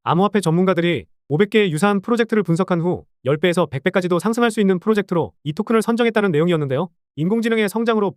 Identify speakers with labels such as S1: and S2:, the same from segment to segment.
S1: 암호화폐 전문가들이 500개의 유사한 프로젝트를 분석한 후 10배에서 100배까지도 상승할 수 있는 프로젝트로 이 토큰을 선정했다는 내용이었는데요. 인공지능의 성장으로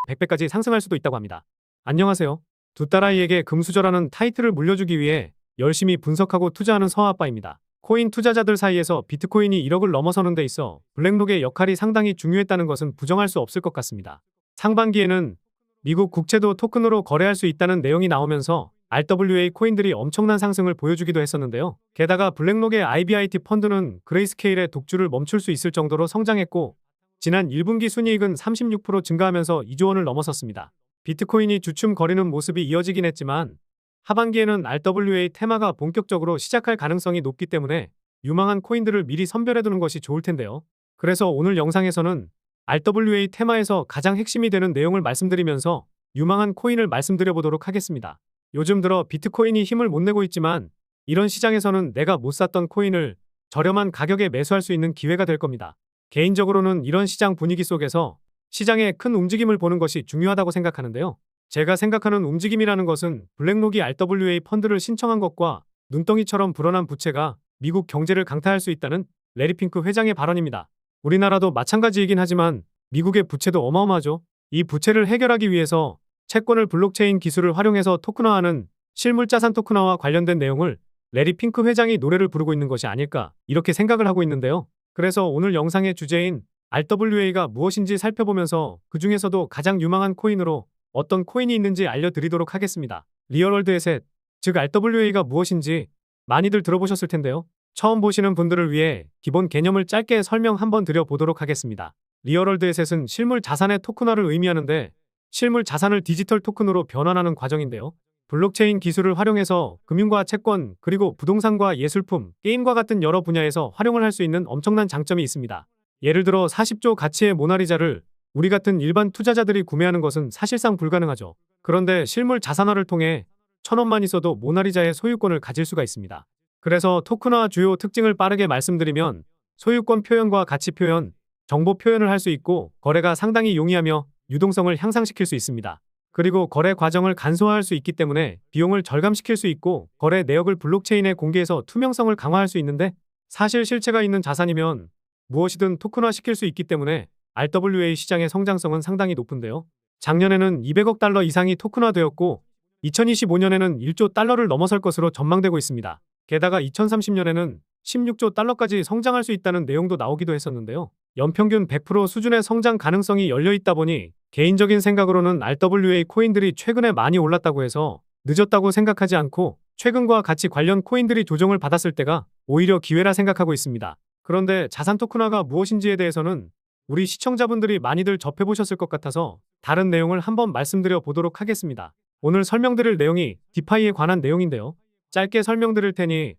S1: 100배까지 상승할 수도 있다고 합니다. 안녕하세요. 두 딸아이에게 금수저라는 타이틀을 물려주기 위해 열심히 분석하고 투자하는 서아빠입니다. 코인 투자자들 사이에서 비트코인이 1억을 넘어서는 데 있어 블랙록의 역할이 상당히 중요했다는 것은 부정할 수 없을 것 같습니다. 상반기에는 미국 국채도 토큰으로 거래할 수 있다는 내용이 나오면서 RWA 코인들이 엄청난 상승을 보여주기도 했었는데요. 게다가 블랙록의 IBIT 펀드는 그레이스케일의 독주를 멈출 수 있을 정도로 성장했고 지난 1분기 순이익은 36% 증가하면서 2조 원을 넘어섰습니다. 비트코인이 주춤 거리는 모습이 이어지긴 했지만 하반기에는 RWA 테마가 본격적으로 시작할 가능성이 높기 때문에 유망한 코인들을 미리 선별해두는 것이 좋을 텐데요. 그래서 오늘 영상에서는 RWA 테마에서 가장 핵심이 되는 내용을 말씀드리면서 유망한 코인을 말씀드려보도록 하겠습니다. 요즘 들어 비트코인이 힘을 못 내고 있지만 이런 시장에서는 내가 못 샀던 코인을 저렴한 가격에 매수할 수 있는 기회가 될 겁니다. 개인적으로는 이런 시장 분위기 속에서 시장의 큰 움직임을 보는 것이 중요하다고 생각하는데요. 제가 생각하는 움직임이라는 것은 블랙록이 RWA 펀드를 신청한 것과 눈덩이처럼 불어난 부채가 미국 경제를 강타할 수 있다는 레리 핑크 회장의 발언입니다. 우리나라도 마찬가지이긴 하지만 미국의 부채도 어마어마하죠. 이 부채를 해결하기 위해서 채권을 블록체인 기술을 활용해서 토큰화하는 실물자산 토큰화와 관련된 내용을 레리 핑크 회장이 노래를 부르고 있는 것이 아닐까 이렇게 생각을 하고 있는데요. 그래서 오늘 영상의 주제인 RWA가 무엇인지 살펴보면서 그 중에서도 가장 유망한 코인으로 어떤 코인이 있는지 알려드리도록 하겠습니다. 리얼월드 에셋, 즉 RWA가 무엇인지 많이들 들어보셨을 텐데요. 처음 보시는 분들을 위해 기본 개념을 짧게 설명 한번 드려보도록 하겠습니다. 리얼월드 에셋은 실물 자산의 토큰화를 의미하는데 실물 자산을 디지털 토큰으로 변환하는 과정인데요. 블록체인 기술을 활용해서 금융과 채권, 그리고 부동산과 예술품, 게임과 같은 여러 분야에서 활용을 할 수 있는 엄청난 장점이 있습니다. 예를 들어 40조 가치의 모나리자를 우리 같은 일반 투자자들이 구매하는 것은 사실상 불가능하죠. 그런데 실물 자산화를 통해 1,000원만 있어도 모나리자의 소유권을 가질 수가 있습니다. 그래서 토큰화 주요 특징을 빠르게 말씀드리면 소유권 표현과 가치 표현, 정보 표현을 할 수 있고 거래가 상당히 용이하며 유동성을 향상시킬 수 있습니다. 그리고 거래 과정을 간소화할 수 있기 때문에 비용을 절감시킬 수 있고 거래 내역을 블록체인에 공개해서 투명성을 강화할 수 있는데 사실 실체가 있는 자산이면 무엇이든 토큰화시킬 수 있기 때문에 RWA 시장의 성장성은 상당히 높은데요. 작년에는 200억 달러 이상이 토큰화되었고 2025년에는 1조 달러를 넘어설 것으로 전망되고 있습니다. 게다가 2030년에는 16조 달러까지 성장할 수 있다는 내용도 나오기도 했었는데요. 연평균 100% 수준의 성장 가능성이 열려있다 보니 개인적인 생각으로는 RWA 코인들이 최근에 많이 올랐다고 해서 늦었다고 생각하지 않고 최근과 같이 관련 코인들이 조정을 받았을 때가 오히려 기회라 생각하고 있습니다. 그런데 자산 토큰화가 무엇인지에 대해서는 우리 시청자분들이 많이들 접해보셨을 것 같아서 다른 내용을 한번 말씀드려 보도록 하겠습니다. 오늘 설명드릴 내용이 디파이에 관한 내용인데요. 짧게 설명드릴 테니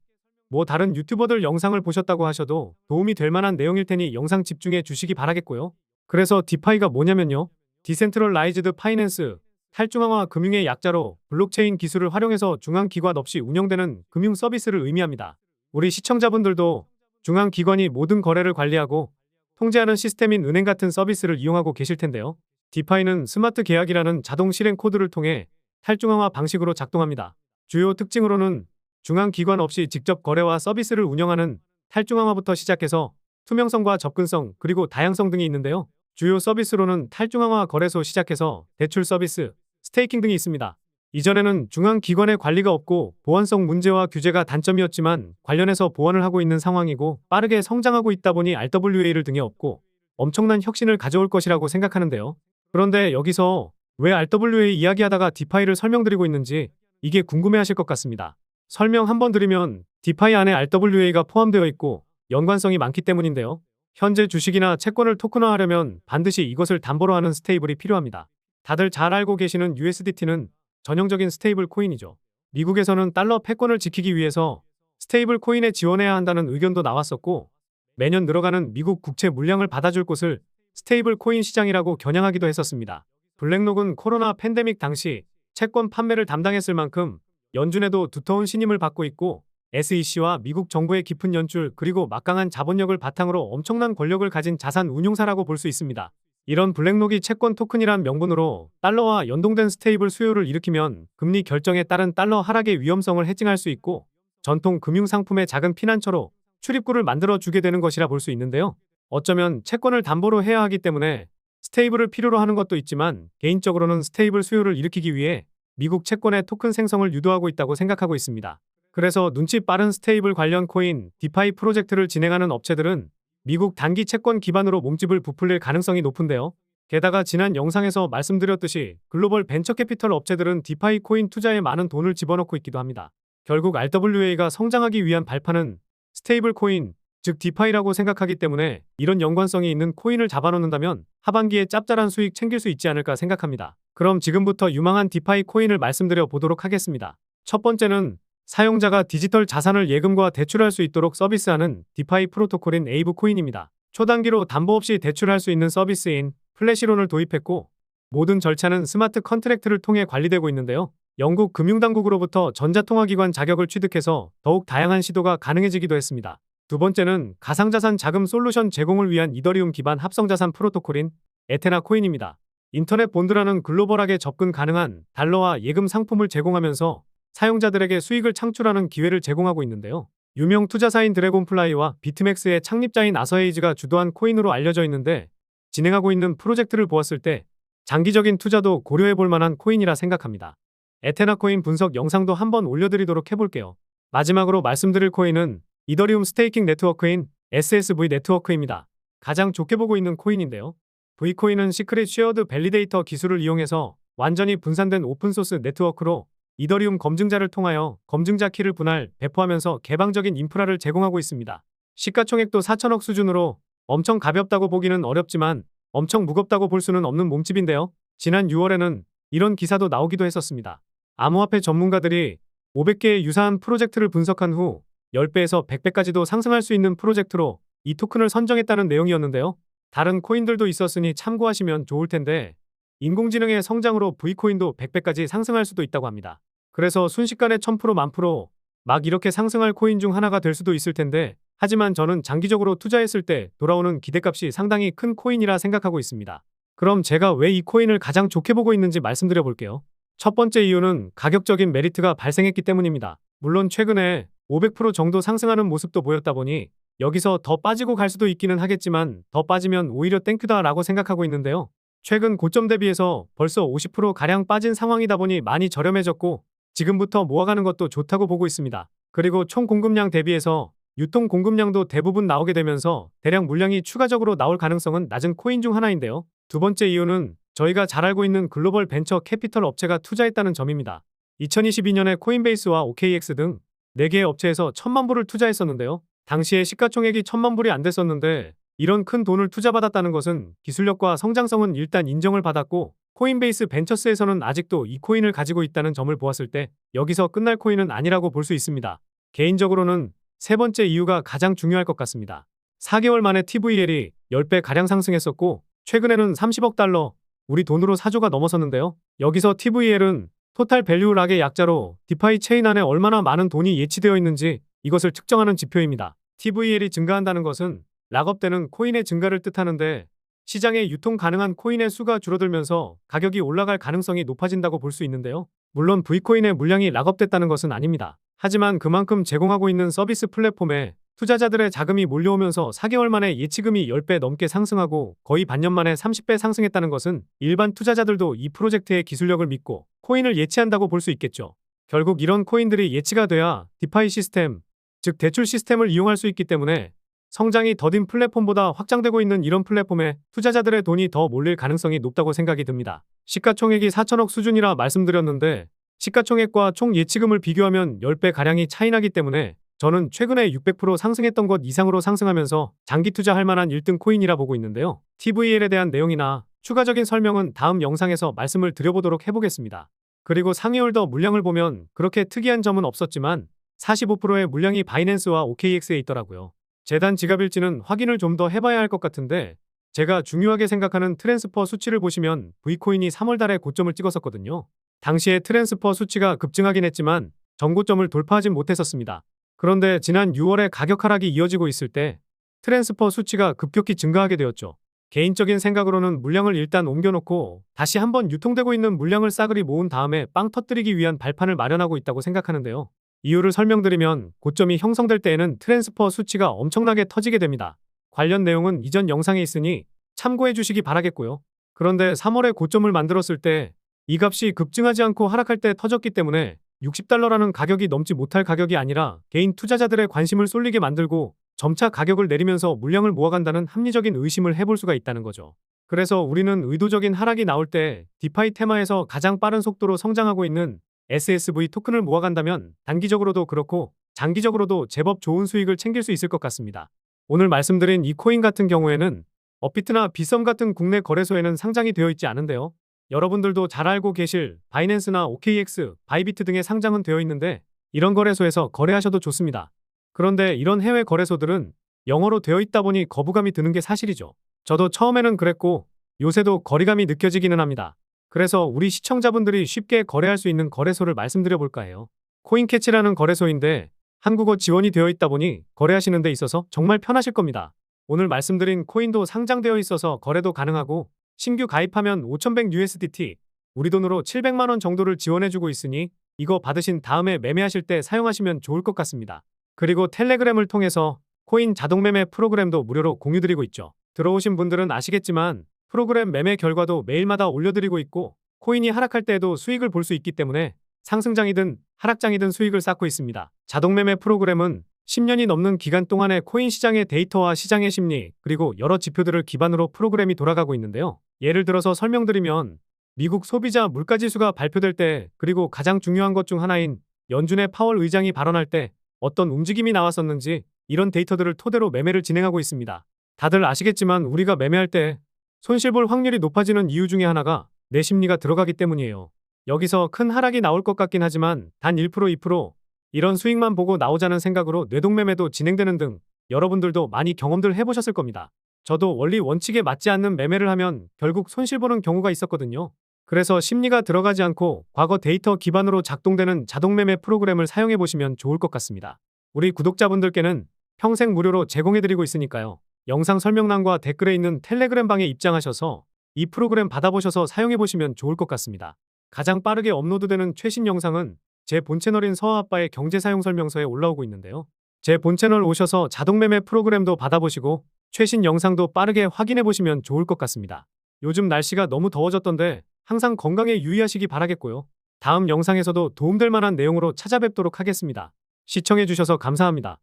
S1: 다른 유튜버들 영상을 보셨다고 하셔도 도움이 될 만한 내용일 테니 영상 집중해 주시기 바라겠고요. 그래서 디파이가 뭐냐면요. 디센트럴라이즈드 파이낸스, 탈중앙화 금융의 약자로 블록체인 기술을 활용해서 중앙기관 없이 운영되는 금융 서비스를 의미합니다. 우리 시청자분들도 중앙기관이 모든 거래를 관리하고 통제하는 시스템인 은행 같은 서비스를 이용하고 계실 텐데요. 디파이는 스마트 계약이라는 자동 실행 코드를 통해 탈중앙화 방식으로 작동합니다. 주요 특징으로는 중앙기관 없이 직접 거래와 서비스를 운영하는 탈중앙화부터 시작해서 투명성과 접근성 그리고 다양성 등이 있는데요. 주요 서비스로는 탈중앙화 거래소 시작해서 대출 서비스, 스테이킹 등이 있습니다. 이전에는 중앙기관의 관리가 없고 보안성 문제와 규제가 단점이었지만 관련해서 보완을 하고 있는 상황이고 빠르게 성장하고 있다 보니 RWA를 등에 업고 엄청난 혁신을 가져올 것이라고 생각하는데요. 그런데 여기서 왜 RWA 이야기하다가 디파이를 설명드리고 있는지 이게 궁금해하실 것 같습니다. 설명 한번 드리면 디파이 안에 RWA가 포함되어 있고 연관성이 많기 때문인데요. 현재 주식이나 채권을 토큰화하려면 반드시 이것을 담보로 하는 스테이블이 필요합니다. 다들 잘 알고 계시는 USDT는 전형적인 스테이블 코인이죠. 미국에서는 달러 패권을 지키기 위해서 스테이블 코인에 지원해야 한다는 의견도 나왔었고 매년 늘어가는 미국 국채 물량을 받아줄 곳을 스테이블 코인 시장이라고 겨냥하기도 했었습니다. 블랙록은 코로나 팬데믹 당시 채권 판매를 담당했을 만큼 연준에도 두터운 신임을 받고 있고 SEC와 미국 정부의 깊은 연출 그리고 막강한 자본력을 바탕으로 엄청난 권력을 가진 자산 운용사라고 볼 수 있습니다. 이런 블랙록이 채권 토큰이란 명분으로 달러와 연동된 스테이블 수요를 일으키면 금리 결정에 따른 달러 하락의 위험성을 해칭할 수 있고 전통 금융상품의 작은 피난처로 출입구를 만들어 주게 되는 것이라 볼 수 있는데요. 어쩌면 채권을 담보로 해야 하기 때문에 스테이블을 필요로 하는 것도 있지만 개인적으로는 스테이블 수요를 일으키기 위해 미국 채권의 토큰 생성을 유도하고 있다고 생각하고 있습니다. 그래서 눈치 빠른 스테이블 관련 코인, 디파이 프로젝트를 진행하는 업체들은 미국 단기 채권 기반으로 몸집을 부풀릴 가능성이 높은데요. 게다가 지난 영상에서 말씀드렸듯이 글로벌 벤처 캐피털 업체들은 디파이 코인 투자에 많은 돈을 집어넣고 있기도 합니다. 결국 RWA가 성장하기 위한 발판은 스테이블 코인, 즉 디파이라고 생각하기 때문에 이런 연관성이 있는 코인을 잡아놓는다면 하반기에 짭짤한 수익 챙길 수 있지 않을까 생각합니다. 그럼 지금부터 유망한 디파이 코인을 말씀드려 보도록 하겠습니다. 첫 번째는 사용자가 디지털 자산을 예금과 대출할 수 있도록 서비스하는 디파이 프로토콜인 에이브 코인입니다. 초단기로 담보 없이 대출할 수 있는 서비스인 플래시론을 도입했고 모든 절차는 스마트 컨트랙트를 통해 관리되고 있는데요. 영국 금융당국으로부터 전자통화기관 자격을 취득해서 더욱 다양한 시도가 가능해지기도 했습니다. 두 번째는 가상자산 자금 솔루션 제공을 위한 이더리움 기반 합성자산 프로토콜인 에테나 코인입니다. 인터넷 본드라는 글로벌하게 접근 가능한 달러화 예금 상품을 제공하면서 사용자들에게 수익을 창출하는 기회를 제공하고 있는데요. 유명 투자사인 드래곤플라이와 비트맥스의 창립자인 아서헤이즈가 주도한 코인으로 알려져 있는데 진행하고 있는 프로젝트를 보았을 때 장기적인 투자도 고려해 볼 만한 코인이라 생각합니다. 에테나 코인 분석 영상도 한번 올려드리도록 해볼게요. 마지막으로 말씀드릴 코인은 이더리움 스테이킹 네트워크인 SSV 네트워크입니다. 가장 좋게 보고 있는 코인인데요. V코인은 시크릿 쉐어드 밸리데이터 기술을 이용해서 완전히 분산된 오픈소스 네트워크로 이더리움 검증자를 통하여 검증자 키를 분할, 배포하면서 개방적인 인프라를 제공하고 있습니다. 시가총액도 4천억 수준으로 엄청 가볍다고 보기는 어렵지만 엄청 무겁다고 볼 수는 없는 몸집인데요. 지난 6월에는 이런 기사도 나오기도 했었습니다. 암호화폐 전문가들이 500개의 유사한 프로젝트를 분석한 후 10배에서 100배까지도 상승할 수 있는 프로젝트로 이 토큰을 선정했다는 내용이었는데요. 다른 코인들도 있었으니 참고하시면 좋을 텐데 인공지능의 성장으로 V코인도 100배까지 상승할 수도 있다고 합니다. 그래서 순식간에 1000% 1000% 막 이렇게 상승할 코인 중 하나가 될 수도 있을 텐데 하지만 저는 장기적으로 투자했을 때 돌아오는 기대값이 상당히 큰 코인이라 생각하고 있습니다. 그럼 제가 왜 이 코인을 가장 좋게 보고 있는지 말씀드려 볼게요. 첫 번째 이유는 가격적인 메리트가 발생했기 때문입니다. 물론 최근에 500% 정도 상승하는 모습도 보였다 보니 여기서 더 빠지고 갈 수도 있기는 하겠지만 더 빠지면 오히려 땡큐다 라고 생각하고 있는데요. 최근 고점 대비해서 벌써 50%가량 빠진 상황이다 보니 많이 저렴해졌고 지금부터 모아가는 것도 좋다고 보고 있습니다. 그리고 총 공급량 대비해서 유통 공급량도 대부분 나오게 되면서 대량 물량이 추가적으로 나올 가능성은 낮은 코인 중 하나인데요. 두 번째 이유는 저희가 잘 알고 있는 글로벌 벤처 캐피털 업체가 투자했다는 점입니다. 2022년에 코인베이스와 OKX 등 4개의 업체에서 1000만 불을 투자했었는데요. 당시에 시가총액이 1000만 불이 안 됐었는데 이런 큰 돈을 투자받았다는 것은 기술력과 성장성은 일단 인정을 받았고 코인베이스 벤처스에서는 아직도 이 코인을 가지고 있다는 점을 보았을 때 여기서 끝날 코인은 아니라고 볼 수 있습니다. 개인적으로는 세 번째 이유가 가장 중요할 것 같습니다. 4개월 만에 TVL이 10배가량 상승했었고 최근에는 30억 달러, 우리 돈으로 4조가 넘어섰는데요. 여기서 TVL은 토탈 밸류 락의 약자로 디파이 체인 안에 얼마나 많은 돈이 예치되어 있는지 이것을 측정하는 지표입니다. TVL이 증가한다는 것은 락업되는 코인의 증가를 뜻하는데 시장에 유통 가능한 코인의 수가 줄어들면서 가격이 올라갈 가능성이 높아진다고 볼 수 있는데요. 물론 V코인의 물량이 락업됐다는 것은 아닙니다. 하지만 그만큼 제공하고 있는 서비스 플랫폼에 투자자들의 자금이 몰려오면서 4개월 만에 예치금이 10배 넘게 상승하고 거의 반년 만에 30배 상승했다는 것은 일반 투자자들도 이 프로젝트의 기술력을 믿고 코인을 예치한다고 볼 수 있겠죠. 결국 이런 코인들이 예치가 돼야 디파이 시스템, 즉 대출 시스템을 이용할 수 있기 때문에 성장이 더딘 플랫폼보다 확장되고 있는 이런 플랫폼에 투자자들의 돈이 더 몰릴 가능성이 높다고 생각이 듭니다. 시가총액이 4천억 수준이라 말씀드렸는데 시가총액과 총 예치금을 비교하면 10배가량이 차이나기 때문에 저는 최근에 600% 상승했던 것 이상으로 상승하면서 장기 투자할 만한 1등 코인이라 보고 있는데요. TVL에 대한 내용이나 추가적인 설명은 다음 영상에서 말씀을 드려보도록 해보겠습니다. 그리고 상위홀더 물량을 보면 그렇게 특이한 점은 없었지만 45%의 물량이 바이낸스와 OKX에 있더라고요. 재단 지갑일지는 확인을 좀 더 해봐야 할 것 같은데 제가 중요하게 생각하는 트랜스퍼 수치를 보시면 V코인이 3월 달에 고점을 찍었었거든요. 당시에 트랜스퍼 수치가 급증하긴 했지만 전고점을 돌파하진 못했었습니다. 그런데 지난 6월에 가격 하락이 이어지고 있을 때 트랜스퍼 수치가 급격히 증가하게 되었죠. 개인적인 생각으로는 물량을 일단 옮겨놓고 다시 한번 유통되고 있는 물량을 싸그리 모은 다음에 빵 터뜨리기 위한 발판을 마련하고 있다고 생각하는데요. 이유를 설명드리면 고점이 형성될 때에는 트랜스퍼 수치가 엄청나게 터지게 됩니다. 관련 내용은 이전 영상에 있으니 참고해 주시기 바라겠고요. 그런데 3월에 고점을 만들었을 때 이 값이 급증하지 않고 하락할 때 터졌기 때문에 $60라는 가격이 넘지 못할 가격이 아니라 개인 투자자들의 관심을 쏠리게 만들고 점차 가격을 내리면서 물량을 모아간다는 합리적인 의심을 해볼 수가 있다는 거죠. 그래서 우리는 의도적인 하락이 나올 때 디파이 테마에서 가장 빠른 속도로 성장하고 있는 SSV 토큰을 모아간다면 단기적으로도 그렇고 장기적으로도 제법 좋은 수익을 챙길 수 있을 것 같습니다. 오늘 말씀드린 이 코인 같은 경우에는 업비트나 비썸 같은 국내 거래소에는 상장이 되어 있지 않은데요. 여러분들도 잘 알고 계실 바이낸스나 OKX, 바이비트 등의 상장은 되어 있는데 이런 거래소에서 거래하셔도 좋습니다. 그런데 이런 해외 거래소들은 영어로 되어 있다 보니 거부감이 드는 게 사실이죠. 저도 처음에는 그랬고 요새도 거리감이 느껴지기는 합니다. 그래서 우리 시청자분들이 쉽게 거래할 수 있는 거래소를 말씀드려 볼까 해요. 코인캐치라는 거래소인데 한국어 지원이 되어 있다 보니 거래하시는 데 있어서 정말 편하실 겁니다. 오늘 말씀드린 코인도 상장되어 있어서 거래도 가능하고 신규 가입하면 5100USDT, 우리 돈으로 700만 원 정도를 지원해주고 있으니 이거 받으신 다음에 매매하실 때 사용하시면 좋을 것 같습니다. 그리고 텔레그램을 통해서 코인 자동 매매 프로그램도 무료로 공유드리고 있죠. 들어오신 분들은 아시겠지만 프로그램 매매 결과도 매일마다 올려드리고 있고 코인이 하락할 때에도 수익을 볼 수 있기 때문에 상승장이든 하락장이든 수익을 쌓고 있습니다. 자동 매매 프로그램은 10년이 넘는 기간 동안의 코인 시장의 데이터와 시장의 심리, 그리고 여러 지표들을 기반으로 프로그램이 돌아가고 있는데요. 예를 들어서 설명드리면 미국 소비자 물가지수가 발표될 때, 그리고 가장 중요한 것 중 하나인 연준의 파월 의장이 발언할 때 어떤 움직임이 나왔었는지 이런 데이터들을 토대로 매매를 진행하고 있습니다. 다들 아시겠지만 우리가 매매할 때 손실 볼 확률이 높아지는 이유 중에 하나가 내 심리가 들어가기 때문이에요. 여기서 큰 하락이 나올 것 같긴 하지만 단 1%, 2% 이런 수익만 보고 나오자는 생각으로 뇌동매매도 진행되는 등 여러분들도 많이 경험들 해보셨을 겁니다. 저도 원리 원칙에 맞지 않는 매매를 하면 결국 손실 보는 경우가 있었거든요. 그래서 심리가 들어가지 않고 과거 데이터 기반으로 작동되는 자동매매 프로그램을 사용해보시면 좋을 것 같습니다. 우리 구독자분들께는 평생 무료로 제공해드리고 있으니까요. 영상 설명란과 댓글에 있는 텔레그램 방에 입장하셔서 이 프로그램 받아보셔서 사용해보시면 좋을 것 같습니다. 가장 빠르게 업로드되는 최신 영상은 제 본 채널인 서아아빠의 경제사용설명서에 올라오고 있는데요. 제 본 채널 오셔서 자동매매 프로그램도 받아보시고 최신 영상도 빠르게 확인해보시면 좋을 것 같습니다. 요즘 날씨가 너무 더워졌던데 항상 건강에 유의하시기 바라겠고요. 다음 영상에서도 도움될 만한 내용으로 찾아뵙도록 하겠습니다. 시청해주셔서 감사합니다.